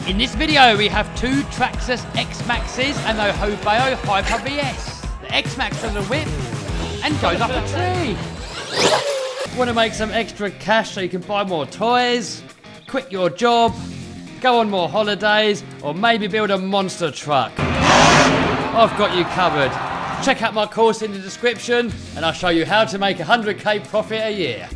In this video we have two Traxxas X-Maxes and the Hobeo Hyper VS. The X-Max does a whip and goes up a tree. Want to make some extra cash so you can buy more toys, quit your job, go on more holidays, or maybe build a monster truck? I've got you covered. Check out my course in the description and I'll show you how to make 100k profit a year.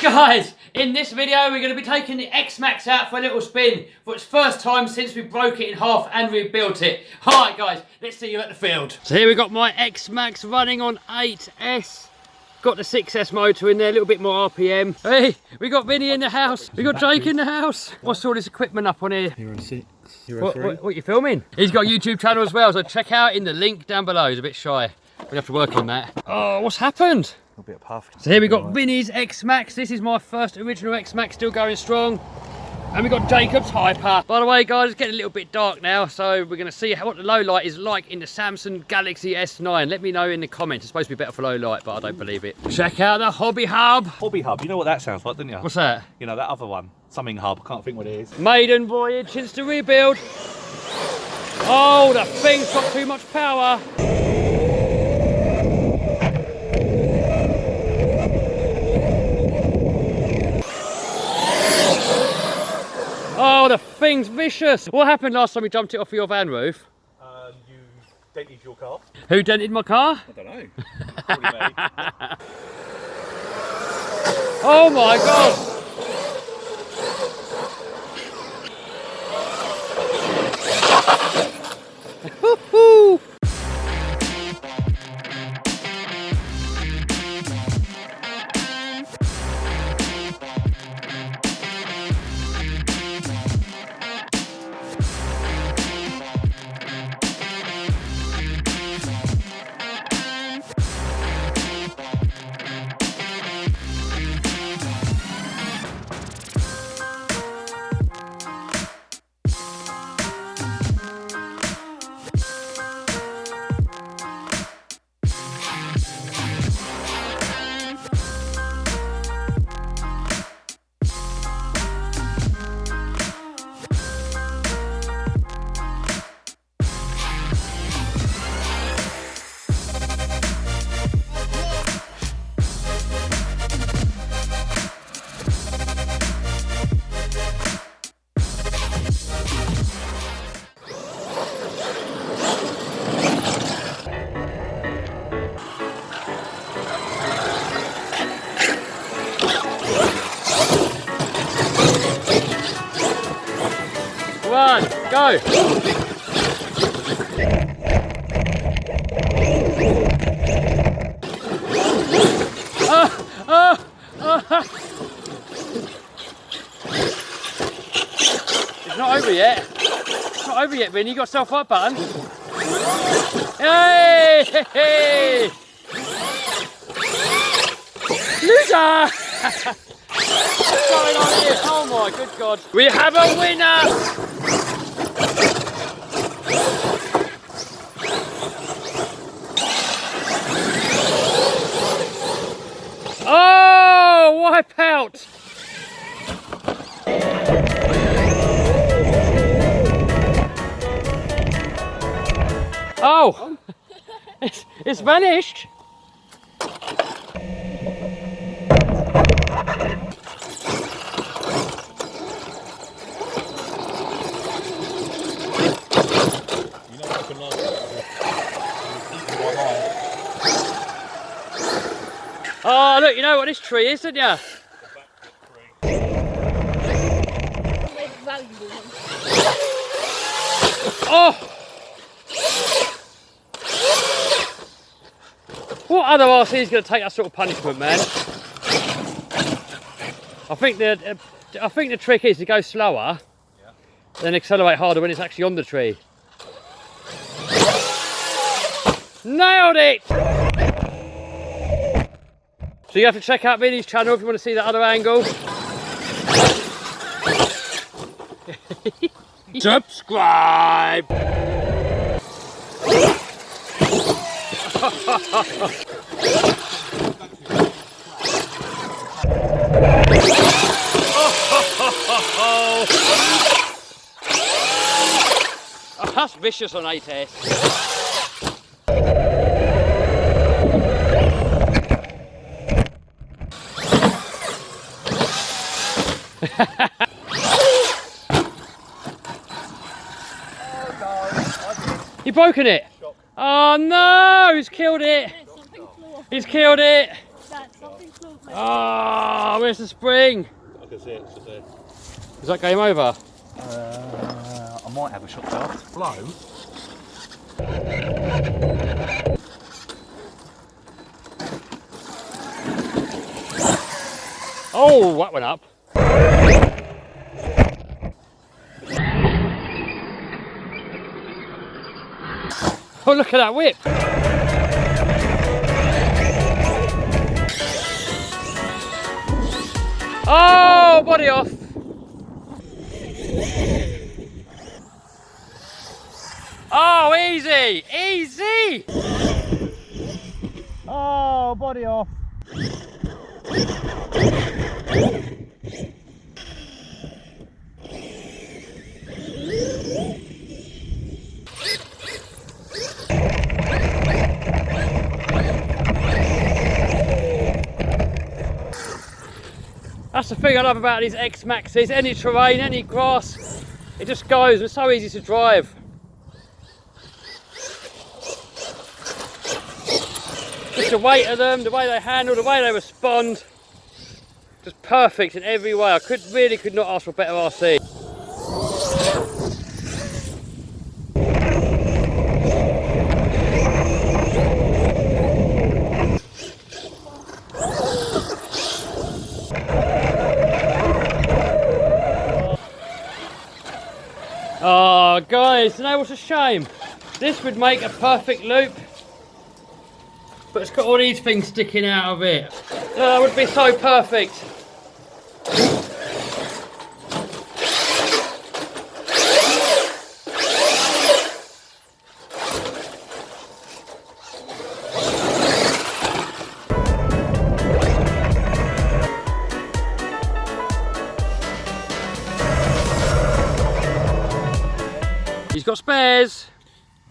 Guys, in this video we're going to be taking the X-Maxx out for a little spin for its first time since we broke it in half and rebuilt it. Alright guys, let's see you at the field. So here we got my X-Maxx running on 8S. Got the 6S motor in there, a little bit more RPM. Hey, we got Vinny in the house. We got Jake in the house. What's all this equipment up on here? Hero 6, Hero 3. What you filming? He's got a YouTube channel as well, so check out in the link down below. He's a bit shy. We have to work on that. Oh, what's happened? A bit puffed. So here we got Vinny's X-Maxx. This is my first original X-Maxx, still going strong. And we got Jacob's Hyper. By the way, guys, it's getting a little bit dark now, so we're going to see what the low light is like in the Samsung Galaxy S9. Let me know in the comments. It's supposed to be better for low light, but I don't believe it. Check out the Hobby Hub. Hobby Hub, you know what that sounds like, don't you? What's that? You know, that other one. Something Hub, I can't think what it is. Maiden voyage since the rebuild. Oh, the thing's got too much power. Oh, the thing's vicious. What happened last time you jumped it off your van roof? You dented your car. Who dented my car? I don't know. Probably me. Oh my God. Woohoo! One, go! It's not over yet. It's not over yet, Vinny. You got yourself up, button. Hey! Hey! Hey. Loser! What's going on here? Oh my good God. We have a winner! Oh, wipe out! Oh, it's vanished. Oh, look, you know what this tree is, don't you? Oh! What other RC is going to take that sort of punishment, man? I think the trick is to go slower, then accelerate harder when it's actually on the tree. Nailed it! So you have to check out Vinny's channel if you want to see that other angle. Subscribe! That's vicious on 8S. You've broken it? Oh no, he's killed it. He's killed it. Oh, where's the spring? I can see it, it's there. Is that game over? I might have a shot shaft. Blow. Oh, that went up. Oh, look at that whip. Oh, body off. Oh, easy, easy. Oh, body off. That's the thing I love about these X-Maxxes. Any terrain, any grass, it just goes. It's so easy to drive. Just the weight of them, the way they handle, the way they respond. Just perfect in every way. I really could not ask for a better RC. Oh guys, you know what's a shame? This would make a perfect loop, but it's got all these things sticking out of it. That would be so perfect. He's got spares.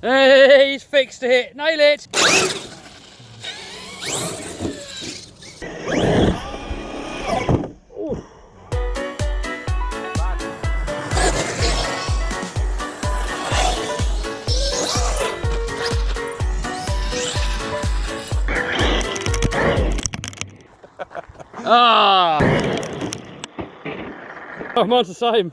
Hey, he's fixed it. Nail it. Ooh. Ah. Oh, mine's the same.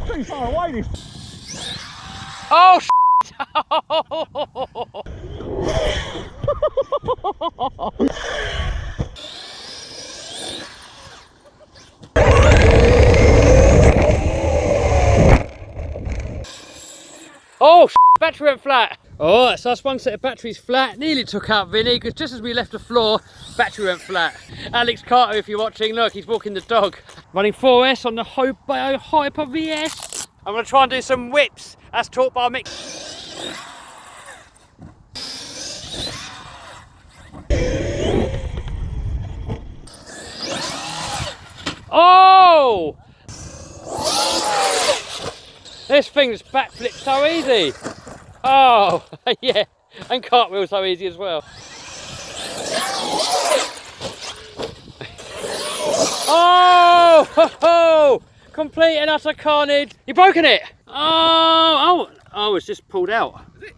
Pretty far away this. Oh, oh, battery went flat. Alright, so that's one set of batteries flat. Nearly took out Vinny, because just as we left the floor, battery went flat. Alex Carter, if you're watching, look, he's walking the dog. Running 4S on the Hobao Hyper VS. I'm going to try and do some whips, as taught by Mick. Oh! This thing just backflips so easy. Oh, yeah, and cartwheel so easy as well. Oh, ho, ho. Complete and utter carnage. You broken it? Oh, it's just pulled out. Is it?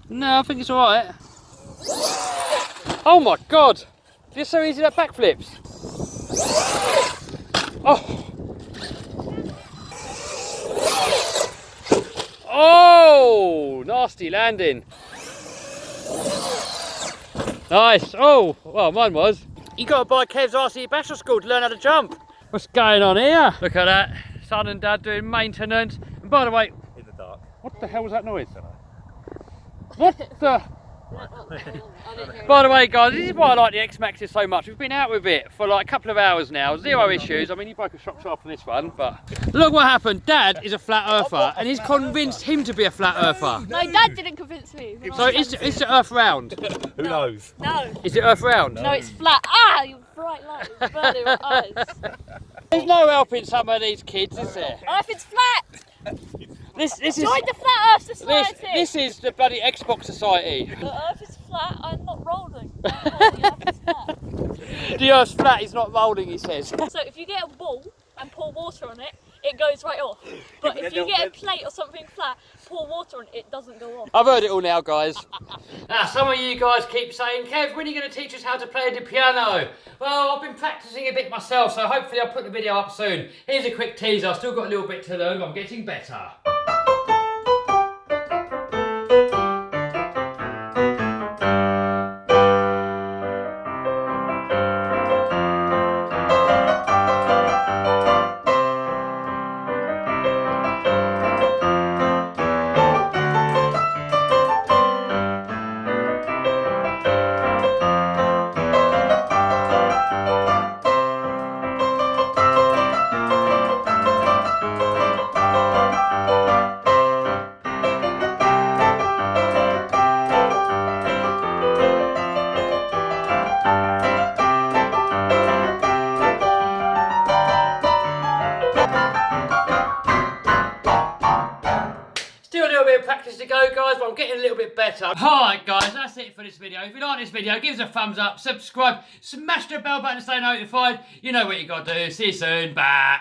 No, I think it's all right. Oh my God, it's so easy that backflips. Oh. Oh, nasty landing. Nice. Oh, well, mine was. You got to buy Kev's RC Bachelor School to learn how to jump. What's going on here? Look at that. Son and Dad doing maintenance. And by the way, In the dark. what the hell was that noise? What the? By the way, guys, this is why I like the X-Maxes so much. We've been out with it for like a couple of hours now, zero issues. I mean, you broke a shock shaft on this one, but look what happened. Dad is a flat earther, and he's convinced him to be a flat earther. No, Dad didn't convince me. So is the Earth round? Who knows? No. Is the Earth round? No, it's flat. Ah, you bright light. It's burning my eyes. There's no helping some of these kids, is there? Earth is flat. This is Join the Flat Earth Society. this is the bloody Xbox Society. The Earth is flat. I'm not rolling. The Earth is flat. The Earth's flat is not rolling, he says. So if you get a ball and pour water on it, it goes right off. But if you get a plate or something flat, pour water on it, it doesn't go off. I've heard it all now, guys. Now, some of you guys keep saying, Kev, when are you going to teach us how to play the piano? Well, I've been practicing a bit myself, so hopefully I'll put the video up soon. Here's a quick teaser. I've still got a little bit to learn, but I'm getting better. Practice to go, guys, but I'm getting a little bit better. Alright, guys, that's it for this video. If you like this video, give us a thumbs up, subscribe, smash the bell button to stay notified. You know what you gotta do. See you soon. Bye.